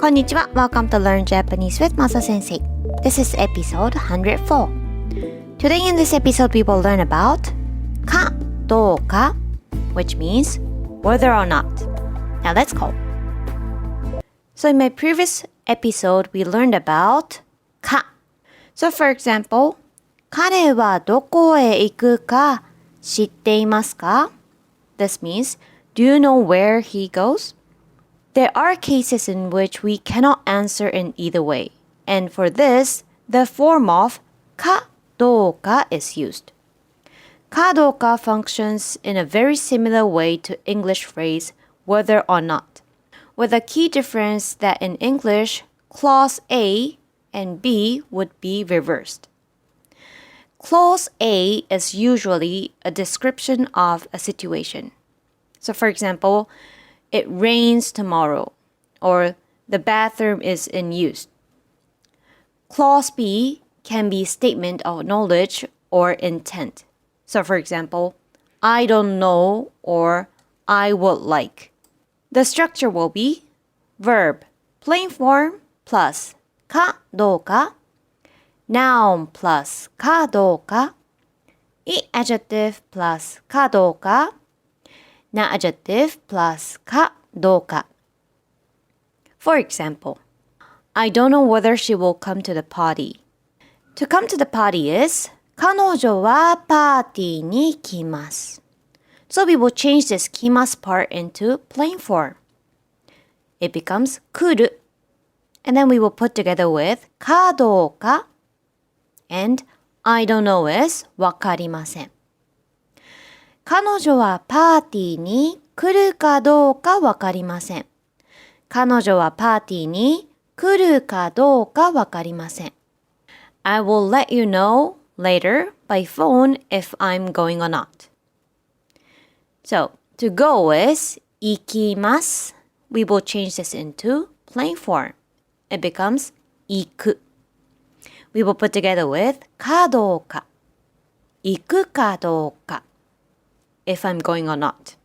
こんにちは。Welcome to Learn Japanese with Masa Sensei. This is episode 104. Today in this episode we will learn about かどうか which means whether or not. Now let's go. So in my previous episode we learned about か. So for example, 彼はどこへ行くか知っていますか? This means, do you know where he goes?There are cases in which we cannot answer in either way. And for this, the form of かどうか is used. かどうか functions in a very similar way to English phrase whether or not, with a key difference that in English, clause A and B would be reversed. Clause A is usually a description of a situation. So for example,It rains tomorrow, or the bathroom is in use. Clause B can be a statement of knowledge or intent. So for example, I don't know or I would like. The structure will be verb, plain form plus かどうか, noun plus かどうか,いadjective plus かどうか,なadjective plus かどうか. For example, I don't know whether she will come to the party. To come to the party is 彼女はパーティーに来ます. So we will change this 来ます part into plain form. It becomes 来る. And then we will put together with かどうか and I don't know is わかりません. 彼女はパーティーに来るかどうかわかりません。彼女はパーティーに来るかどうかわかりません。I will let you know later by phone if I'm going or not. So, to go is 行きます。We will change this into plain form. It becomes 行く。We will put together with かどうか。行くかどうか。If I'm going or not.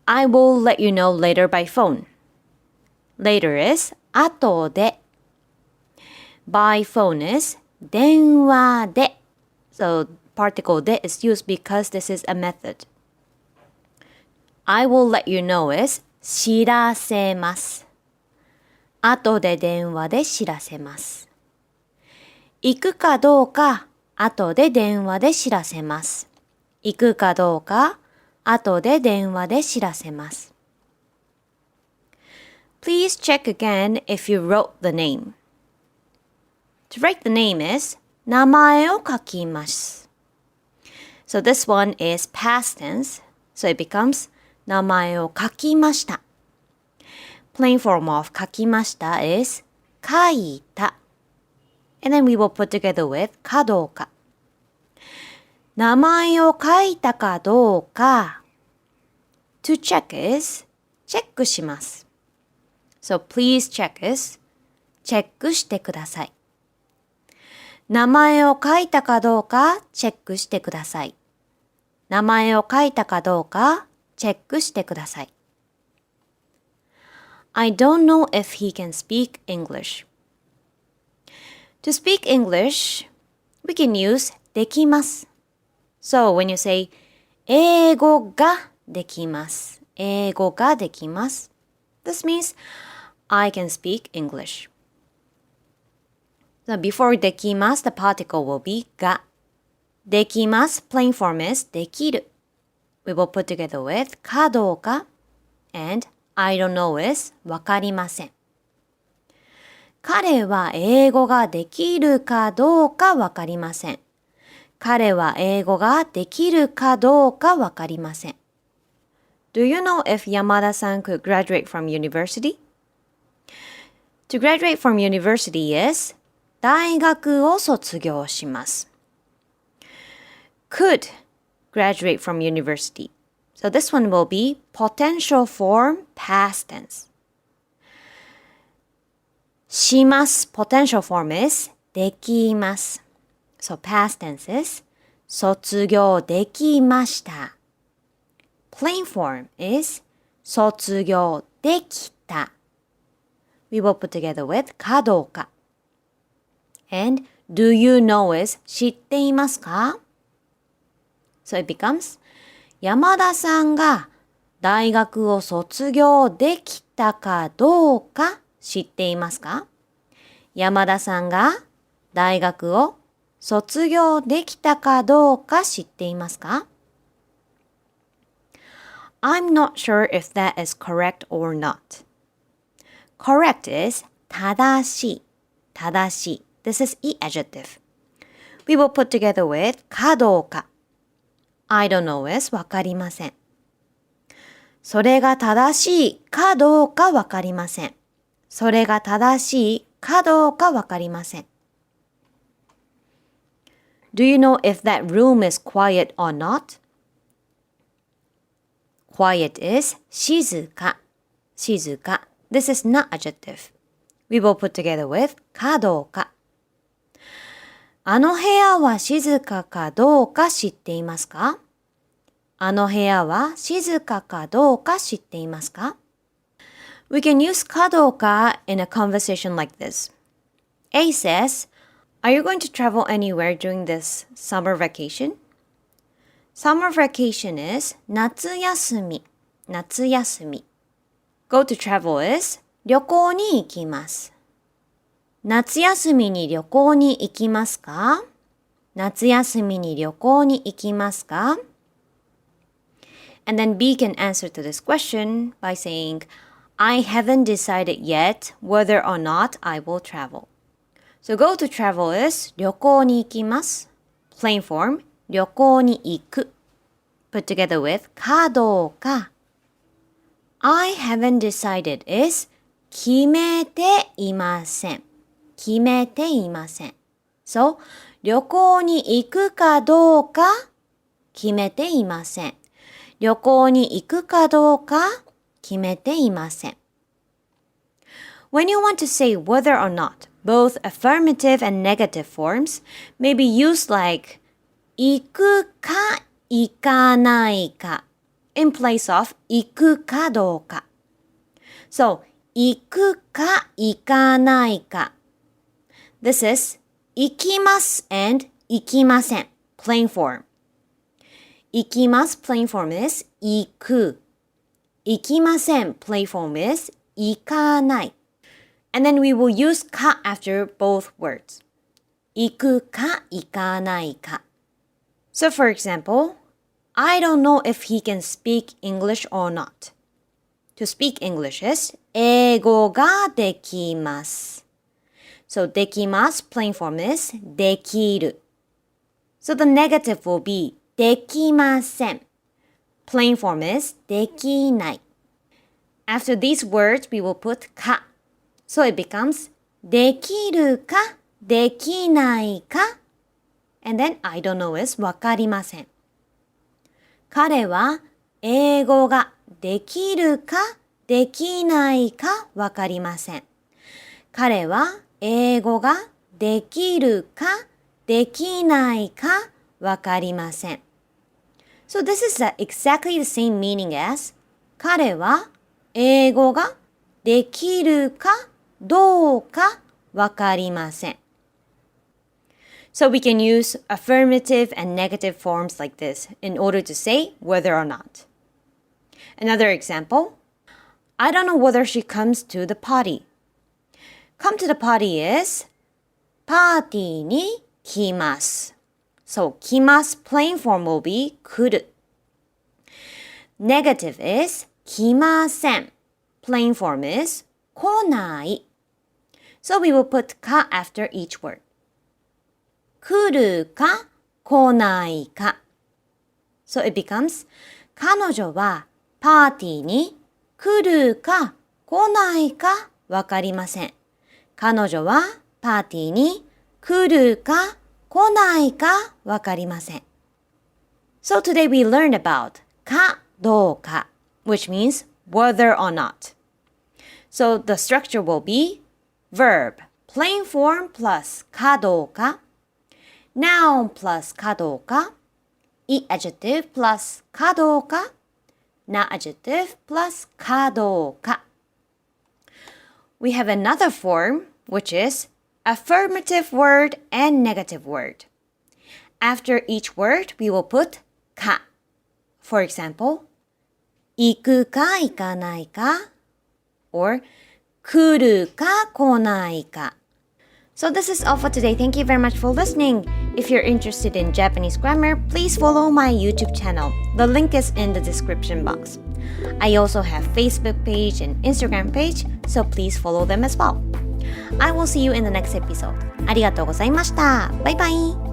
I will let you know later by phone. Later is 後で. By phone is 電話で. So particle で is used because this is a method. I will let you know is 知らせます。後で電話で知らせます。行くかどうか後で電話で知らせます。行くかどうか後で電話で知らせます。Please check again if you wrote the name. To write the name is 名前を書きます。So this one is past tense, so it becomes 名前を書きました。Plain form of 書きました is 書いた。And then we will put together with かどうか。名前を書いたかどうか。To check is チェックします。So please check is チェックしてください。名前を書いたかどうかチェックしてください。名前を書いたかどうかチェックしてください。I don't know if he can speak English. To speak English, we can use できます。So when you say 英語ができます。英語ができます。This means I can speak English. So before できます, the particle will be が。できます plain form is できる。We will put together with かどうか and I don't know is わかりません。彼は英語ができるかどうかわかりません。彼は英語ができるかどうかわかりません。Do you know if Yamada-san could graduate from university? To graduate from university is 大学を卒業します。Could graduate from university. So this one will be potential form past tense. します potential form is できます。So past tense is 卒業できました。Plain form is 卒業できた。we will put together with かどうか。And do you know is 知っていますか？ So it becomes 山田さんが大学を卒業できたかどうか知っていますか？山田さんが大学を卒業できたかどうか知っていますか？ I'm not sure if that is correct or not. Correct is 正しい、正しい。This isいadjective. We will put together with かどうか。I don't know is わかりません。それが正しいかどうかわかりません。それが正しいかどうかわかりません。Do you know if that room is quiet or not? Quiet is 静か、静か。This is not adjective. We will put together with かどうか。あの部屋は静かかどうか知っていますか？あの部屋は静かかどうか知っていますか？ We can use かどうか in a conversation like this. A says, Are you going to travel anywhere during this summer vacation? Summer vacation is 夏休み、夏休み。Go to travel is 旅行に行きます。夏休みに旅行に行きますか？夏休みに旅行に行きますか？ And then B can answer to this question by saying, I haven't decided yet whether or not I will travel. So go to travel is 旅行に行きます。Plain form 旅行に行く。Put together with かどうか。I haven't decided is 決めていません。決めていません。So 旅行に行くかどうか決めていません。旅行に行くかどうか決めていません。When you want to say whether or not, both affirmative and negative forms may be used like 行くか行かないか in place of 行くかどうか。So, 行くか行かないか。This is 行きます and 行きません plain form. 行きます plain form is 行く。行きません plain form is 行かない。And then we will use か after both words. 行くか行かないか。So for example, I don't know if he can speak English or not. To speak English is 英語ができます。So できます plain form is できる。So the negative will be できません。Plain form is できない。After these words, we will put か。So it becomes できるかできないか And then I don't know is わかりません。彼は英語ができるかできないかわかりません。彼は英語ができるかできないかわかりません。So this is exactly the same meaning as 彼は英語ができるかどうかわかりません。So we can use affirmative and negative forms like this in order to say whether or not. Another example, I don't know whether she comes to the party. Come to the party is パーティーに来ます。So 来ます plain form will be 来る。Negative is 来ません。Plain form is 来ない。So we will put か after each word. 来るか来ないか。So it becomes 彼女はパーティーに来るか来ないかわかりません。彼女はパーティーに来るか来ないかわかりません。So today we learned about かどうか which means whether or not. So the structure will be verb, plain form plus かどうかNoun plus かどうか、いadjective plus かどうか、なadjective plus かどうか。we have another form, which is affirmative word and negative word. After each word, we will put か. For example, 行くか行かないか or 来るか来ないか. So this is all for today. Thank you very much for listening. If you're interested in Japanese grammar, please follow my YouTube channel. The link is in the description box. I also have Facebook page and Instagram page, so please follow them as well. I will see you in the next episode. ありがとうございました。バイバイ。